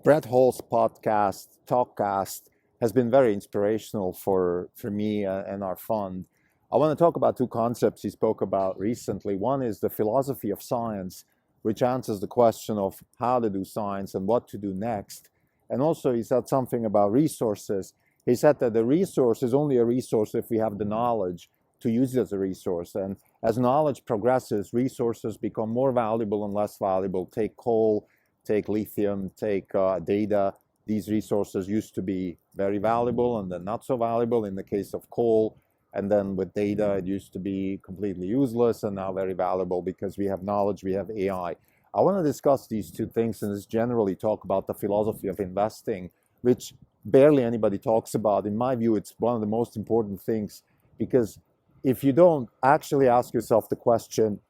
Brett Hall's podcast, Talkcast, has been very inspirational for me and our fund. I want to talk about two concepts he spoke about recently. One is the philosophy of science, which answers the question of how to do science and what to do next. And also, he said something about resources. He said that the resource is only a resource if we have the knowledge to use it as a resource. And as knowledge progresses, resources become more valuable and less valuable. Take coal, take lithium, take data. These resources used to be very valuable and then not so valuable in the case of coal. And then with data, it used to be completely useless and now very valuable because we have knowledge, we have AI. I want to discuss these two things and just generally talk about the philosophy of investing, which barely anybody talks about. In my view, it's one of the most important things because if you don't actually ask yourself the question,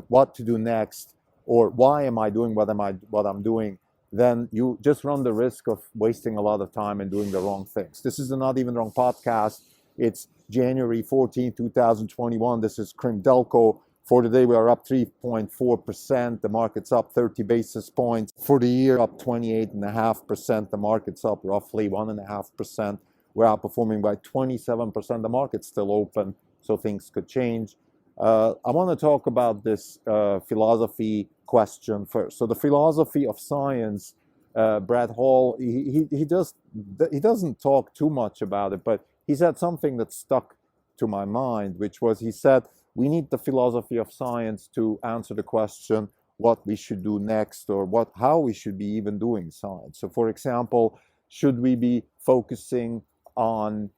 what to do next, or why am I doing what I'm doing, then you just run the risk of wasting a lot of time and doing the wrong things. This is the Not Even Wrong podcast. It's January 14, 2021. This is Krim Delco. For today, we are up 3.4%. The market's up 30 basis points. For the year, up 28.5%. The market's up roughly 1.5%. We're outperforming by 27%. The market's still open, so things could change. I want to talk about this philosophy question first. So the philosophy of science, Brett Hall, he doesn't talk too much about it, but he said something that stuck to my mind, which was he said we need the philosophy of science to answer the question what we should do next or how we should be even doing science. So, for example, should we be focusing on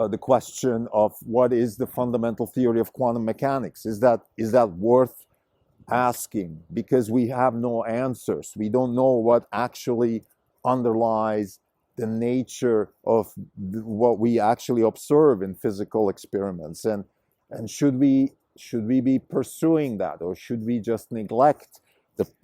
the question of what is the fundamental theory of quantum mechanics? Is that worth asking? Because we have no answers. We don't know what actually underlies the nature of what we actually observe in physical experiments. And should we be pursuing that, or should we just neglect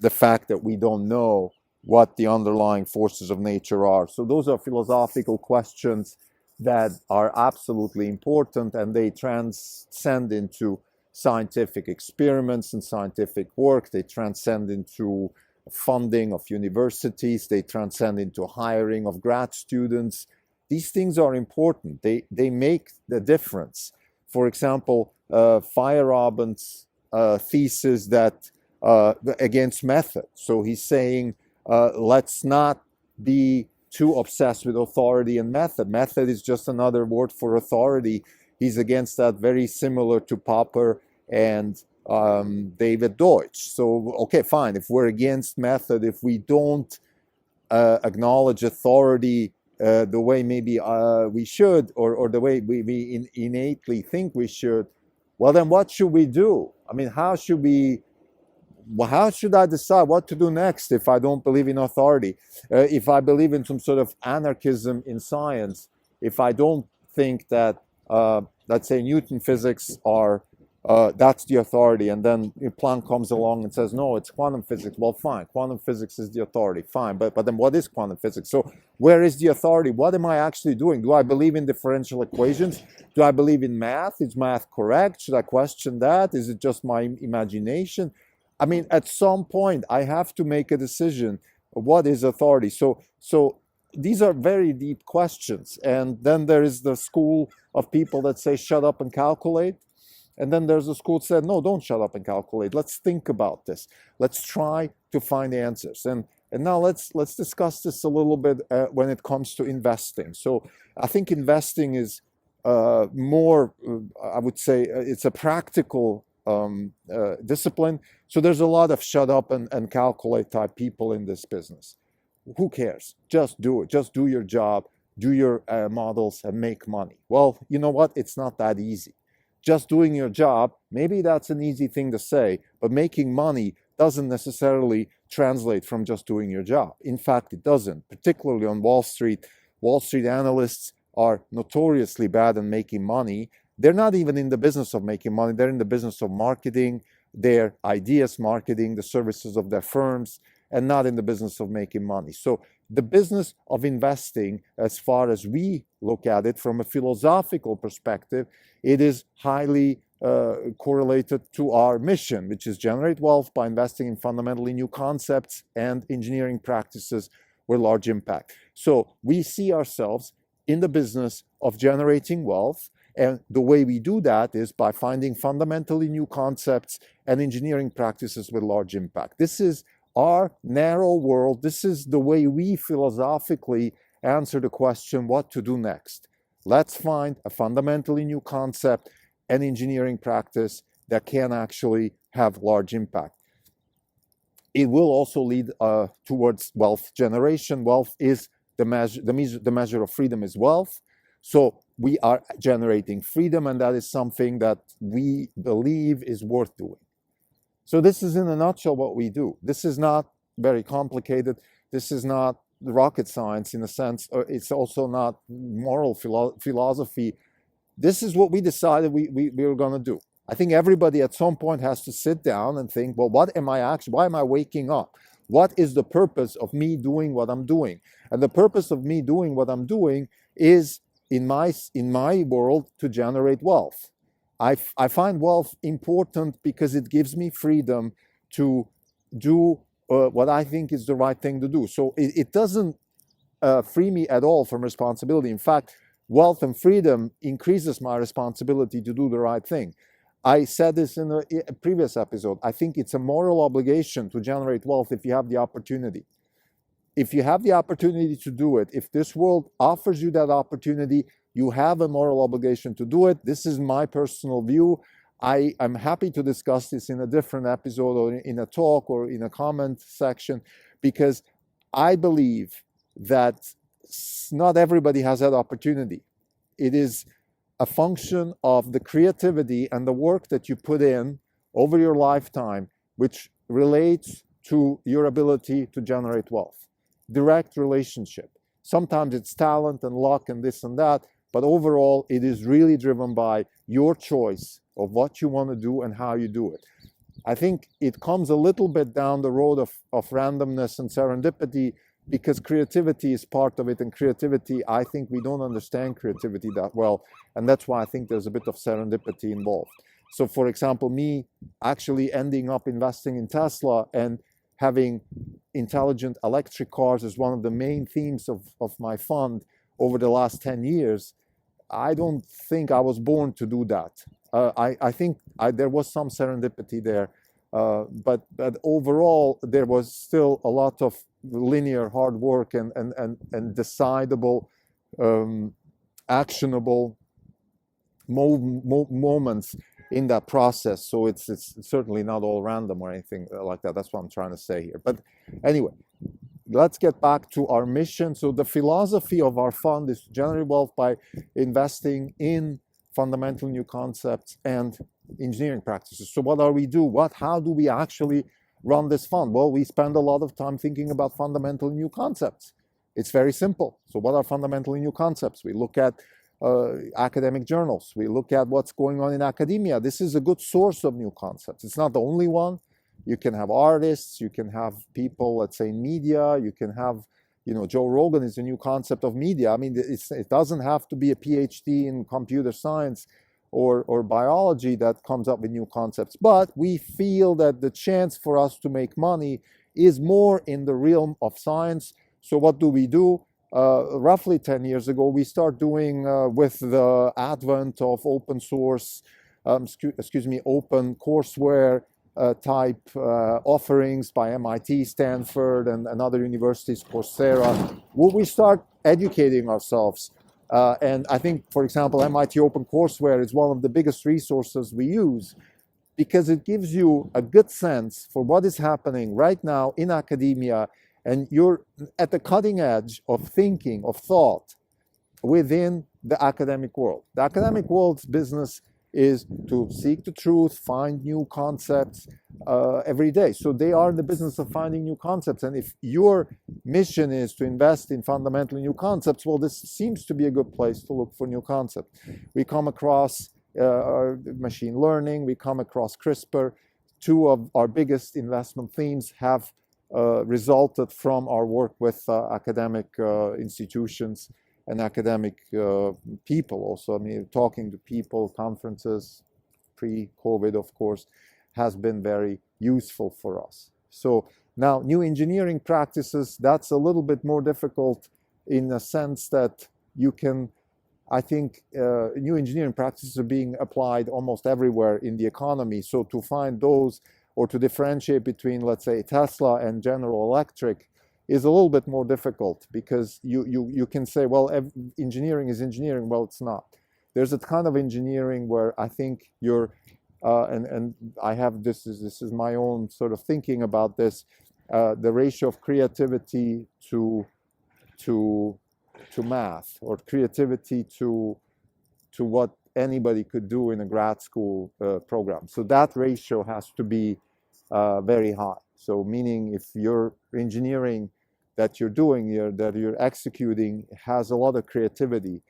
the fact that we don't know what the underlying forces of nature are? So those are philosophical questions that are absolutely important, and they transcend into scientific experiments and scientific work. They transcend into funding of universities. They transcend into hiring of grad students. These things are important. They make the difference. For example, Feyerabend's thesis that against method. So he's saying, let's not be too obsessed with authority and method. Method is just another word for authority. He's against that, very similar to Popper and David Deutsch. So, okay, fine. If we're against method, if we don't acknowledge authority the way maybe we should, or the way we innately think we should, well, then what should we do? I mean, how should I decide what to do next if I don't believe in authority? If I believe in some sort of anarchism in science, if I don't think that, let's say, Newton physics that's the authority, and then Planck comes along and says, no, it's quantum physics. Well, fine, quantum physics is the authority, fine, but then what is quantum physics? So where is the authority? What am I actually doing? Do I believe in differential equations? Do I believe in math? Is math correct? Should I question that? Is it just my imagination? I mean, at some point, I have to make a decision. What is authority? So these are very deep questions. And then there is the school of people that say, shut up and calculate. And then there's a school that said, no, don't shut up and calculate. Let's think about this. Let's try to find answers. And now let's discuss this a little bit when it comes to investing. So I think investing is more, I would say, it's a practical discipline. So there's a lot of shut up and calculate type people in this business. Who cares? Just do it. Just do your job, do your models, and make money. Well, you know what? It's not that easy. Just doing your job, maybe that's an easy thing to say, but making money doesn't necessarily translate from just doing your job. In fact, it doesn't, particularly on Wall Street. Wall Street analysts are notoriously bad at making money. They're not even in the business of making money. They're in the business of marketing their ideas, marketing the services of their firms, and not in the business of making money. So the business of investing, as far as we look at it from a philosophical perspective, it is highly correlated to our mission, which is generate wealth by investing in fundamentally new concepts and engineering practices with large impact. So we see ourselves in the business of generating wealth, and the way we do that is by finding fundamentally new concepts and engineering practices with large impact. This is our narrow world. This is the way we philosophically answer the question, what to do next. Let's find a fundamentally new concept and engineering practice that can actually have large impact. It will also lead towards wealth generation. Wealth is the measure of freedom is wealth. So we are generating freedom, and that is something that we believe is worth doing. So this is in a nutshell what we do. This is not very complicated. This is not rocket science in a sense. It's also not moral philosophy. This is what we decided we were going to do. I think everybody at some point has to sit down and think, well, why am I waking up? What is the purpose of me doing what I'm doing? And the purpose of me doing what I'm doing is, in my world, to generate wealth. I find wealth important because it gives me freedom to do what I think is the right thing to do. So it doesn't free me at all from responsibility. In fact, wealth and freedom increases my responsibility to do the right thing. I said this in a previous episode. I think it's a moral obligation to generate wealth if you have the opportunity. If you have the opportunity to do it, if this world offers you that opportunity, you have a moral obligation to do it. This is my personal view. I'm happy to discuss this in a different episode or in a talk or in a comment section, because I believe that not everybody has that opportunity. It is a function of the creativity and the work that you put in over your lifetime, which relates to your ability to generate wealth. Direct relationship. Sometimes it's talent and luck and this and that, but overall it is really driven by your choice of what you want to do and how you do it. I think it comes a little bit down the road of randomness and serendipity, because creativity is part of it, and creativity, I think we don't understand creativity that well, and that's why I think there's a bit of serendipity involved. So for example, me actually ending up investing in Tesla and having intelligent electric cars as one of the main themes of my fund over the last 10 years, I don't think I was born to do that. I think there was some serendipity there, but overall there was still a lot of linear hard work and decidable, actionable moments in that process. So it's certainly not all random or anything like that. That's what I'm trying to say here. But anyway, let's get back to our mission. So the philosophy of our fund is to generate wealth by investing in fundamental new concepts and engineering practices. So what how do we actually run this fund? Well, we spend a lot of time thinking about fundamental new concepts. It's very simple. So what are fundamentally new concepts? We look at academic journals. We look at what's going on in academia. This is a good source of new concepts. It's not the only one. You can have artists, you can have people, let's say, in media, you can have, Joe Rogan is a new concept of media. I mean, it doesn't have to be a PhD in computer science or biology that comes up with new concepts. But we feel that the chance for us to make money is more in the realm of science. So what do? Roughly 10 years ago, we start doing, with the advent of open source, open courseware type offerings by MIT, Stanford, and other universities, Coursera. We start educating ourselves. And I think, for example, MIT OpenCourseware is one of the biggest resources we use, because it gives you a good sense for what is happening right now in academia, and you're at the cutting edge of thinking, of thought within the academic world. The academic world's business is to seek the truth, find new concepts every day. So they are in the business of finding new concepts. And if your mission is to invest in fundamentally new concepts, well, this seems to be a good place to look for new concepts. We come across machine learning, we come across CRISPR. Two of our biggest investment themes have resulted from our work with academic institutions and academic people also. I mean, talking to people, conferences, pre-COVID, of course, has been very useful for us. So now new engineering practices, that's a little bit more difficult in a sense that you can, I think new engineering practices are being applied almost everywhere in the economy. So to find those or to differentiate between, let's say, Tesla and General Electric is a little bit more difficult, because you can say, well, engineering is engineering. Well, it's not. There's a kind of engineering where I think you're, and I have, this is my own sort of thinking about this, the ratio of creativity to math, or creativity to what anybody could do in a grad school program. So that ratio has to be very high. So meaning if your engineering that you're doing here, that you're executing, has a lot of creativity,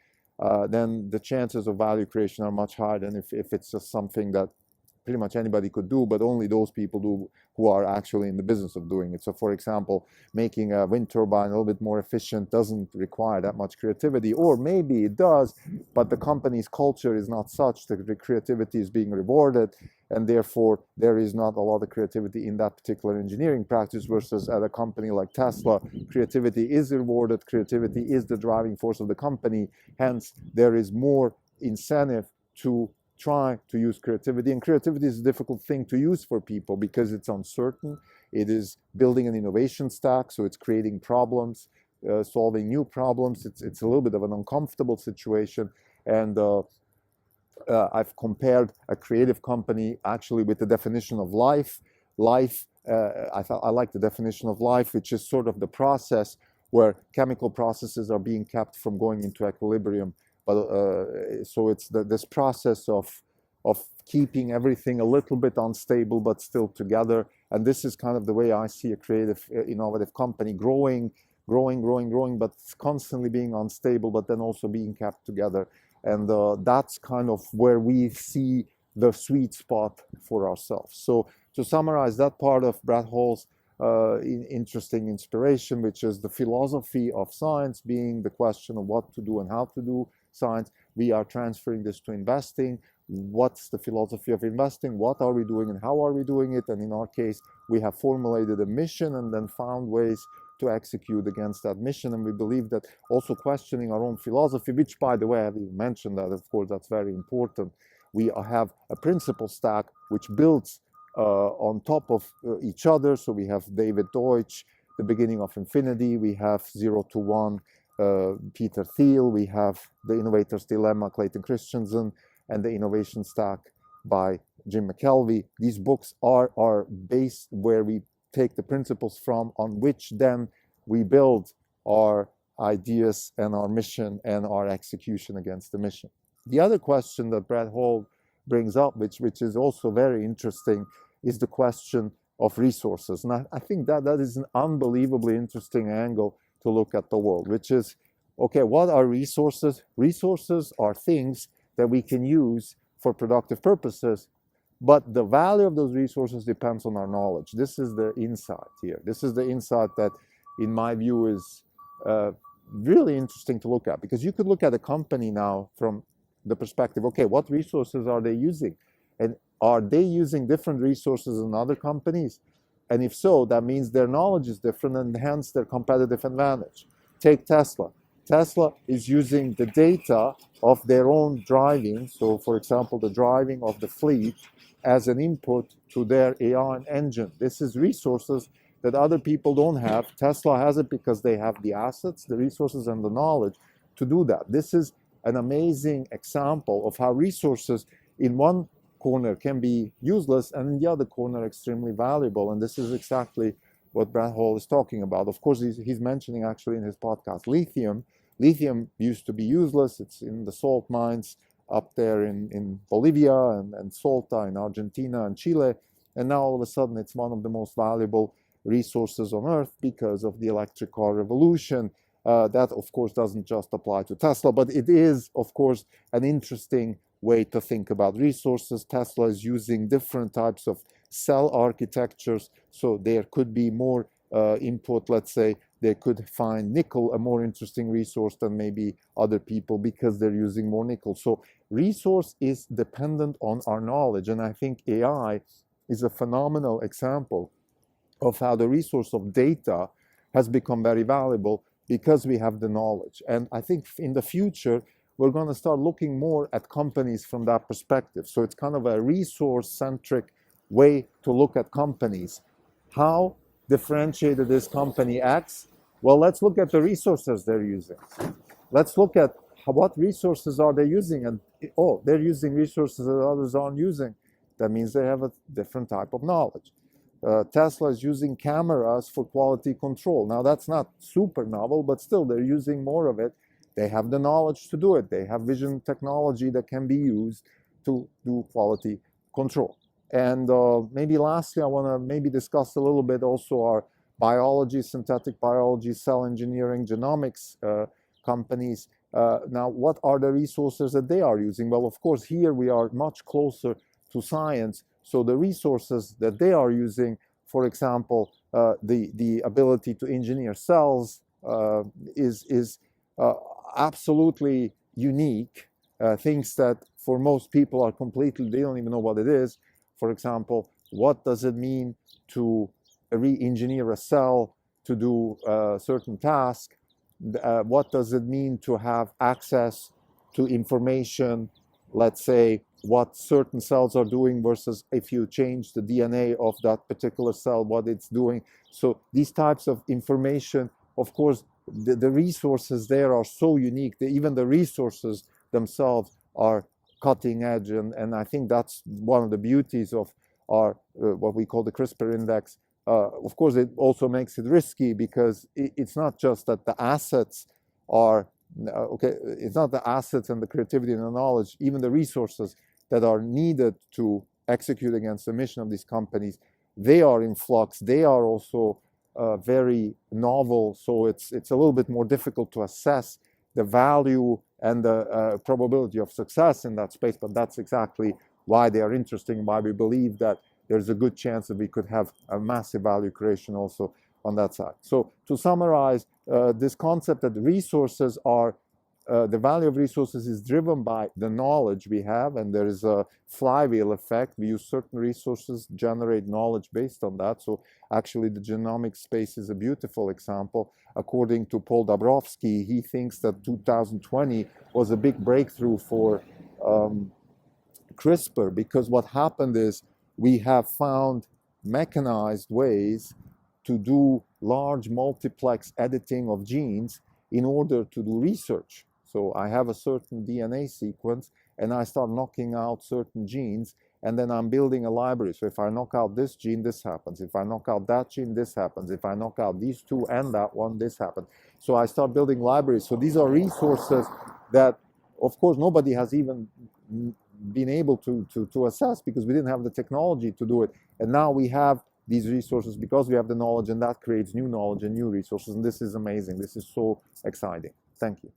then the chances of value creation are much higher than if it's just something that pretty much anybody could do, but only those people do who are actually in the business of doing it. So for example, making a wind turbine a little bit more efficient doesn't require that much creativity, or maybe it does, but the company's culture is not such that the creativity is being rewarded, and therefore there is not a lot of creativity in that particular engineering practice, versus at a company like Tesla, creativity is rewarded, creativity is the driving force of the company, hence there is more incentive to try to use creativity. And creativity is a difficult thing to use for people because it's uncertain. It is building an innovation stack, so it's creating problems, solving new problems. It's a little bit of an uncomfortable situation. And I've compared a creative company actually with the definition of life. Life, I like the definition of life, which is sort of the process where chemical processes are being kept from going into equilibrium. But so it's this process of keeping everything a little bit unstable but still together. And this is kind of the way I see a creative, innovative company growing, but constantly being unstable, but then also being kept together. And that's kind of where we see the sweet spot for ourselves. So to summarize that part of Brad Hall's interesting inspiration, which is the philosophy of science being the question of what to do and how to do science, we are transferring this to investing. What's the philosophy of investing? What are we doing and how are we doing it? And in our case, we have formulated a mission and then found ways to execute against that mission. And we believe that also questioning our own philosophy, which, by the way, I haven't mentioned that, of course, that's very important. We have a principle stack which builds on top of each other. So we have David Deutsch, The Beginning of Infinity. We have 0 to 1, Peter Thiel. We have The Innovator's Dilemma, Clayton Christensen, and The Innovation Stack by Jim McKelvey. These books are based where we take the principles from, on which then we build our ideas and our mission and our execution against the mission. The other question that Brad Hall brings up, which is also very interesting, is the question of resources. And I think that is an unbelievably interesting angle to look at the world, which is, okay, what are resources? Resources are things that we can use for productive purposes, but the value of those resources depends on our knowledge. This is the insight here. This is the insight that, in my view, is really interesting to look at, because you could look at a company now from the perspective, okay, what resources are they using? And are they using different resources than other companies? And if so, that means their knowledge is different and hence their competitive advantage. Take Tesla. Tesla is using the data of their own driving, so for example, the driving of the fleet, as an input to their AI engine. This is resources that other people don't have. Tesla has it because they have the assets, the resources, and the knowledge to do that. This is an amazing example of how resources in one corner can be useless and in the other corner extremely valuable. And this is exactly what Brad Hall is talking about. Of course, he's mentioning actually in his podcast lithium. Lithium used to be useless. It's in the salt mines up there in Bolivia and Salta in Argentina and Chile. And now all of a sudden it's one of the most valuable resources on earth because of the electric car revolution. That, of course, doesn't just apply to Tesla, but it is, of course, an interesting way to think about resources. Tesla is using different types of cell architectures, so there could be more input, let's say, they could find nickel a more interesting resource than maybe other people because they're using more nickel. So resource is dependent on our knowledge, and I think AI is a phenomenal example of how the resource of data has become very valuable because we have the knowledge. And I think in the future, we're going to start looking more at companies from that perspective. So it's kind of a resource-centric way to look at companies. How differentiated is company X? Well, let's look at the resources they're using. Let's look at what resources are they using, and oh, they're using resources that others aren't using. That means they have a different type of knowledge. Tesla is using cameras for quality control. Now that's not super novel, but still they're using more of it. They have the knowledge to do it. They have vision technology that can be used to do quality control. And maybe lastly, I want to maybe discuss a little bit also our biology, synthetic biology, cell engineering, genomics companies. Now, what are the resources that they are using? Well, of course, here we are much closer to science. So the resources that they are using, for example, the ability to engineer cells is absolutely unique. Things that for most people are completely, they don't even know what it is. For example, what does it mean to re-engineer a cell to do a certain task? What does it mean to have access to information, let's say, what certain cells are doing versus if you change the DNA of that particular cell, what it's doing. So these types of information, of course, the resources there are so unique that even the resources themselves are cutting edge. And I think that's one of the beauties of our, what we call the CRISPR index. Of course, it also makes it risky because it's not just that the assets are, okay, it's not the assets and the creativity and the knowledge, even the resources that are needed to execute against the mission of these companies, they are in flux. They are also very novel, so it's a little bit more difficult to assess the value and the probability of success in that space, but that's exactly why they are interesting, why we believe that there's a good chance that we could have a massive value creation also on that side. So to summarize, this concept that resources are the value of resources is driven by the knowledge we have, and there is a flywheel effect. We use certain resources, generate knowledge based on that. So actually the genomic space is a beautiful example. According to Paul Dabrowski, he thinks that 2020 was a big breakthrough for CRISPR, because what happened is we have found mechanized ways to do large multiplex editing of genes in order to do research. So I have a certain DNA sequence and I start knocking out certain genes, and then I'm building a library. So if I knock out this gene, this happens. If I knock out that gene, this happens. If I knock out these two and that one, this happens. So I start building libraries. So these are resources that, of course, nobody has even been able to assess because we didn't have the technology to do it. And now we have these resources because we have the knowledge, and that creates new knowledge and new resources. And this is amazing. This is so exciting. Thank you.